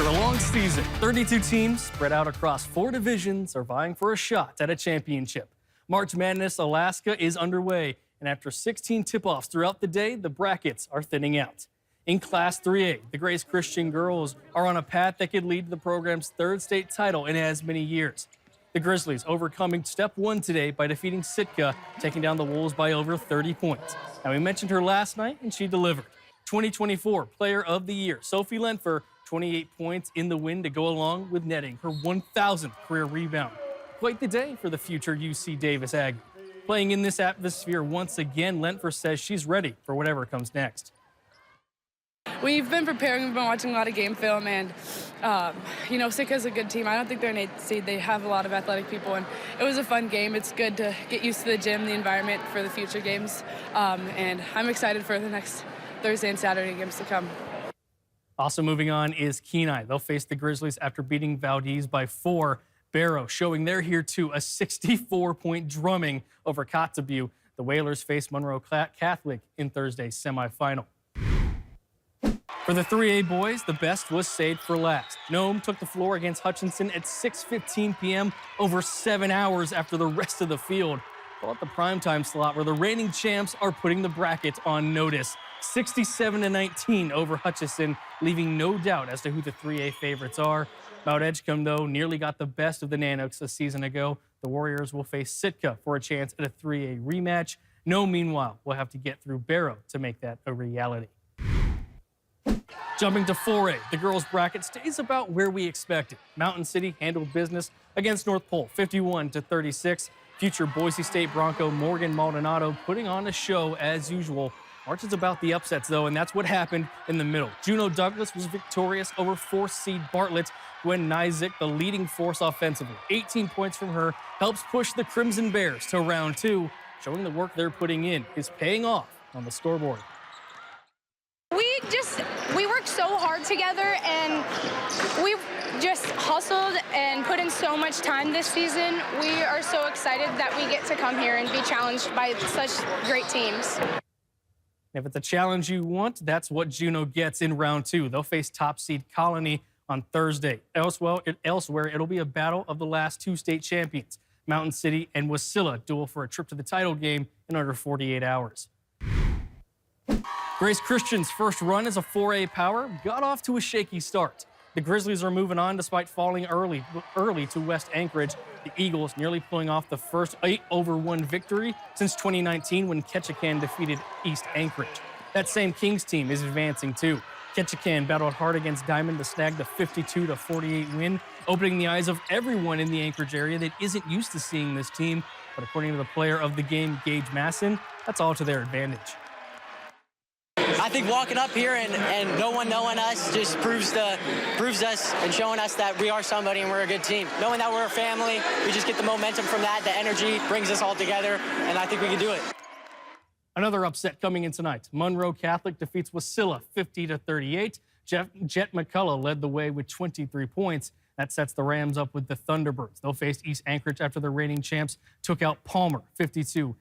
a long season. 32 teams spread out across 4 divisions are vying for a shot at a championship. March Madness Alaska is underway, and after 16 tip-offs throughout the day, the brackets are thinning out. In Class 3A, the Grace Christian girls are on a path that could lead to the program's 3rd state title in as many years. The Grizzlies overcoming Step 1 today by defeating Sitka, taking down the Wolves by over 30 points. Now, we mentioned her last night, and she delivered. 2024 Player of the Year, Sophie Lenfer, 28 points in the win to go along with netting her 1,000th career rebound. Quite the day for the future UC Davis Aggie. Playing in this atmosphere once again, Lenfer says she's ready for whatever comes next. We've been preparing, we've been watching a lot of game film, and, Sitka's a good team. I don't think they're an 8th seed. They have a lot of athletic people, and it was a fun game. It's good to get used to the gym, the environment for the future games, and I'm excited for the next Thursday and Saturday games to come. Also moving on is Kenai. They'll face the Grizzlies after beating Valdez by 4. Barrow showing they're here too, a 64-point drumming over Kotzebue. The Whalers face Monroe Catholic in Thursday's semifinal. For the 3A boys, the best was saved for last. Nome took the floor against Hutchinson at 6:15 p.m., over 7 hours after the rest of the field. Call it the primetime slot where the reigning champs are putting the bracket on notice. 67-19 over Hutchinson, leaving no doubt as to who the 3A favorites are. Mount Edgecombe, though, nearly got the best of the Nanooks a season ago. The Warriors will face Sitka for a chance at a 3A rematch. Nome, meanwhile, will have to get through Barrow to make that a reality. Jumping to 4A, the girls' bracket stays about where we expected. Mountain City handled business against North Pole, 51-36. Future Boise State Bronco Morgan Maldonado putting on a show as usual. March is about the upsets, though, and that's what happened in the middle. Juno Douglas was victorious over 4th seed Bartlett. Gwen Nizick, the leading force offensively. 18 points from her helps push the Crimson Bears to round 2, showing the work they're putting in is paying off on the scoreboard. We worked so hard together, and we just hustled and put in so much time this season. We are so excited that we get to come here and be challenged by such great teams. If it's a challenge you want, that's what Juno gets in round 2. They'll face top seed Colony on Thursday. Elsewhere, it'll be a battle of the last 2 state champions. Mountain City and Wasilla duel for a trip to the title game in under 48 hours. Grace Christian's first run as a 4A power got off to a shaky start. The Grizzlies are moving on despite falling early to West Anchorage. The Eagles nearly pulling off the first 8-over-1 victory since 2019 when Ketchikan defeated East Anchorage. That same Kings team is advancing too. Ketchikan battled hard against Diamond to snag the 52-48 win, opening the eyes of everyone in the Anchorage area that isn't used to seeing this team. But according to the player of the game, Gage Masson, that's all to their advantage. I think walking up here and no one knowing us just proves us and showing us that we are somebody and we're a good team. Knowing that we're a family, we just get the momentum from that, the energy brings us all together, and I think we can do it. Another upset coming in tonight. Monroe Catholic defeats Wasilla 50-38. Jet McCullough led the way with 23 points. That sets the Rams up with the Thunderbirds. They'll face East Anchorage after the reigning champs took out Palmer 52-35.